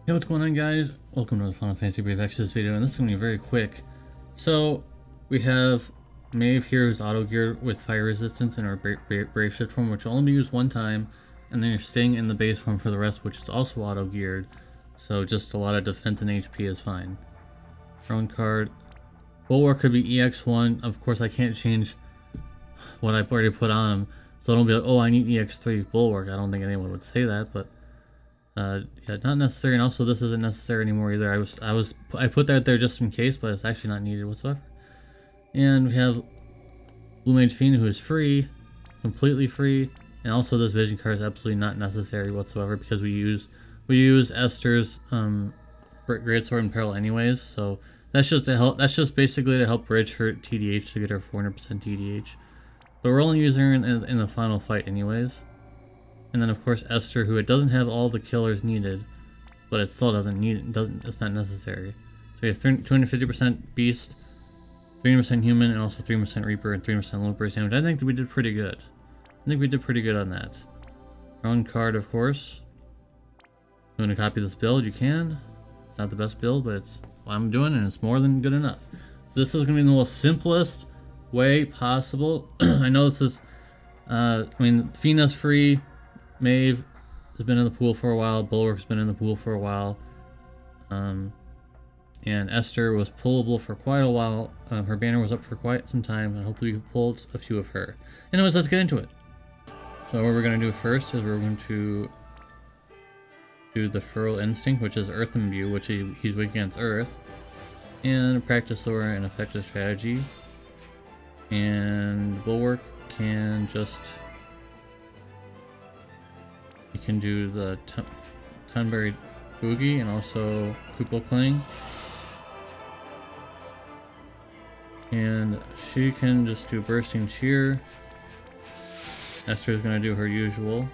Hey, what's going on, guys? Welcome to the Final Fantasy Brave Exodus video, and this is going to be very quick. So, we have Maeve here who's auto-geared with fire resistance in our Brave Shift form, which will only be used one time, and then you're staying in the base form for the rest, which is also auto-geared. So just a lot of defense and HP is fine. Our own card. Bulwark could be EX1. Of course, I can't change what I've already put on him, so don't be like, oh, I need EX3 Bulwark. I don't think anyone would say that, but yeah, not necessary. And also, this isn't necessary anymore either. I put that there just in case, but it's actually not needed whatsoever. And we have Blue Mage Fiend, who is free, completely free, and also this vision card is absolutely not necessary whatsoever because we use Esther's Greatsword in peril anyways. So that's just to help. That's just basically to help bridge her TDH to get her 400% TDH. But we're only using her in the final fight anyways. And then of course Esther, who it doesn't have all the killers needed, but it still doesn't need it's not necessary. So we have 250% beast, 300% human, and also 3% reaper and 3% low burst damage. I think that we did pretty good. I think we did pretty good on that. Our own card, of course. You want to copy this build, you can. It's not the best build, but it's what I'm doing, and it's more than good enough. So this is going to be the most simplest way possible. I know this is, I mean, Fina's free. Maeve has been in the pool for a while. Bulwark's been in the pool for a while. And Esther was pullable for quite a while. Her banner was up for quite some time, and hopefully we pulled a few of her. Anyways, let's get into it. So what we're going to do first is we're going to do the Feral Instinct, which is Earth Imbue, which he's weak against Earth. And Practice Lore and Effective Strategy. And Bulwark can just... You can do the Tunberry Boogie and also Kupo Cling. And she can just do Bursting Cheer. Esther is going to do her usual.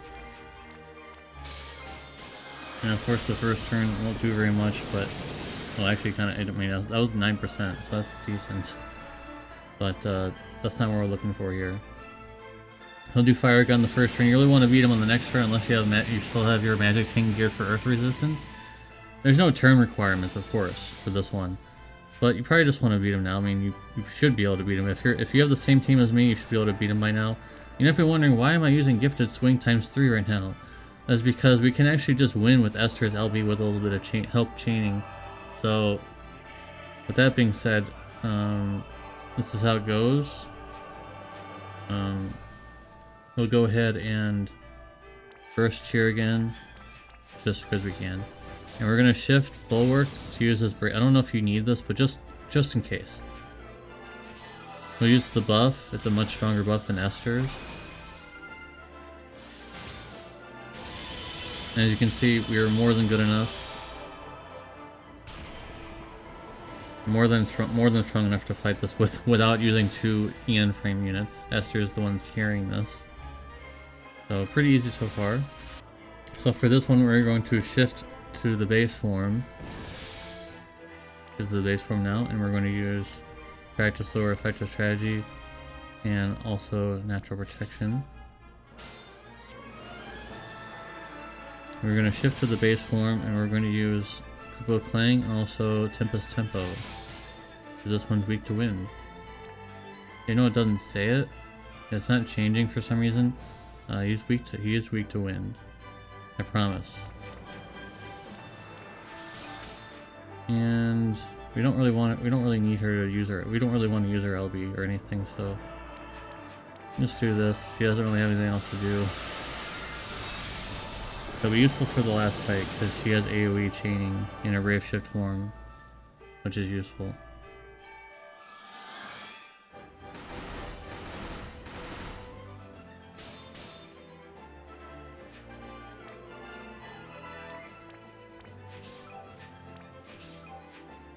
And of course the first turn won't do very much, but... Well, actually kind of... I mean, that was 9%, so that's decent. But that's not what we're looking for here. He'll do Fire Gun the first turn. You really want to beat him on the next turn unless you still have your Magic Tank geared for Earth Resistance. There's no turn requirements, of course, for this one. But you probably just want to beat him now. I mean, you should be able to beat him. If you have the same team as me, you should be able to beat him by now. You might be wondering, why am I using Gifted Swing ×3 right now? That's because we can actually just win with Esther's LB with a little bit of help chaining. So, with that being said, this is how it goes. We'll go ahead and Burst Cheer again, just because we can. And we're going to shift Bulwark to use this break. I don't know if you need this, but just in case. We'll use the buff. It's a much stronger buff than Esther's. And as you can see, we are more than good enough. More than strong enough to fight this without using 2 Ian frame units. Esther is the one carrying this. So pretty easy so far. So for this one, we're going to shift to the base form. This is the base form now, and we're going to use Practice Lore, Effective Strategy, and also Natural Protection. We're going to shift to the base form, and we're going to use Kupo Clang and also Tempest Tempo. This one's weak to wind. You know, it doesn't say it. It's not changing for some reason. He is weak to wind. I promise. And we don't really want it. We don't really need her to use her. We don't really want to use her LB or anything. So just do this. She doesn't really have anything else to do. It'll be useful for the last fight because she has AoE chaining in a Brave Shift form, which is useful.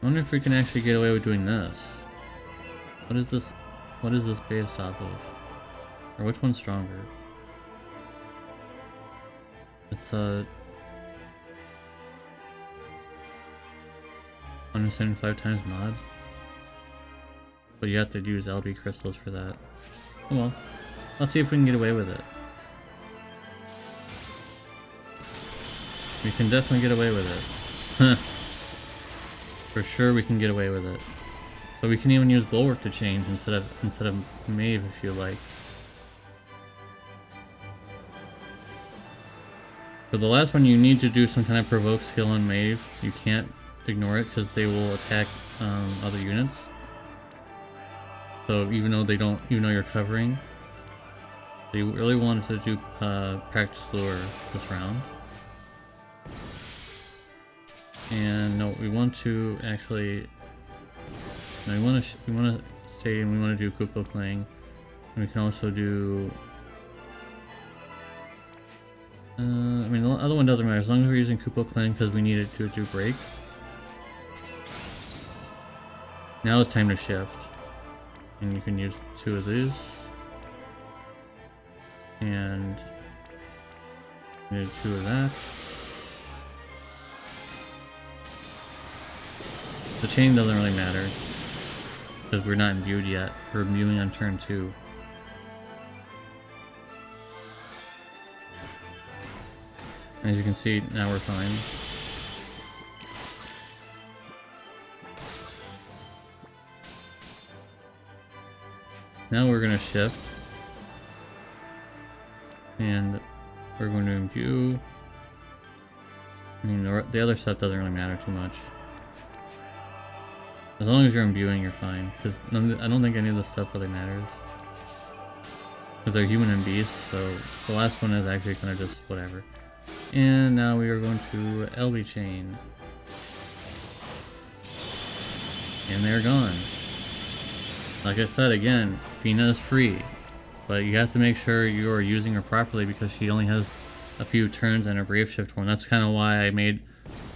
I wonder if we can actually get away with doing this. What is this? What is this based off of? Or which one's stronger? It's 175 times mod. But you have to use LB crystals for that. Oh well. Let's see if we can get away with it. We can definitely get away with it. For sure we can get away with it. So we can even use Bulwark to change instead of Maeve if you like. For the last one, you need to do some kind of provoke skill on Maeve. You can't ignore it because they will attack other units. So even though you're covering, they really wanted to do practice lure this round. And no, we want to actually. No, we want to stay and we want to do Kupo Clang. And we can also do. I mean, the other one doesn't matter as long as we're using Kupo Clang because we need it to do breaks. Now it's time to shift. And you can use 2 of these. And we need 2 of that. The chain doesn't really matter because we're not imbued yet. We're imbuing on turn 2. As you can see, now we're fine. Now we're going to shift. And we're going to imbue. I mean, the other stuff doesn't really matter too much. As long as you're imbuing, you're fine. Because I don't think any of this stuff really matters. Because they're human and beast, so the last one is actually kind of just whatever. And now we are going to LB chain. And they're gone. Like I said again, Fina is free. But you have to make sure you are using her properly because she only has a few turns and a Brave Shift form. That's kind of why I made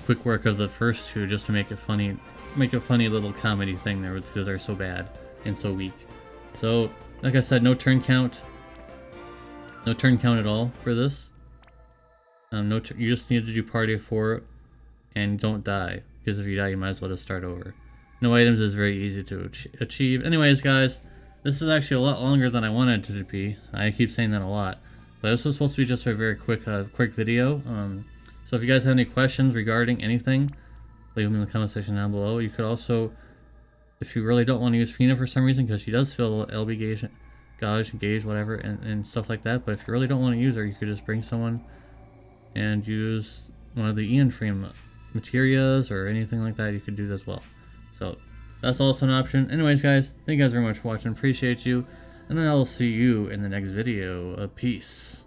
quick work of the first 2 just to make it funny. Make a funny little comedy thing there because they're so bad and so weak. So, like I said, no turn count. No turn count at all for this. You just need to do party of 4 and don't die. Because if you die, you might as well just start over. No items is very easy to achieve. Anyways, guys, this is actually a lot longer than I wanted it to be. I keep saying that a lot. But this was supposed to be just a very quick video. So if you guys have any questions regarding anything, leave them in the comment section down below. You could also, if you really don't want to use Fina for some reason, because she does feel LB gauge, whatever, and stuff like that. But if you really don't want to use her, you could just bring someone and use one of the Ian frame materias or anything like that. You could do this as well. So that's also an option. Anyways, guys, thank you guys very much for watching. Appreciate you. And then I'll see you in the next video. Peace.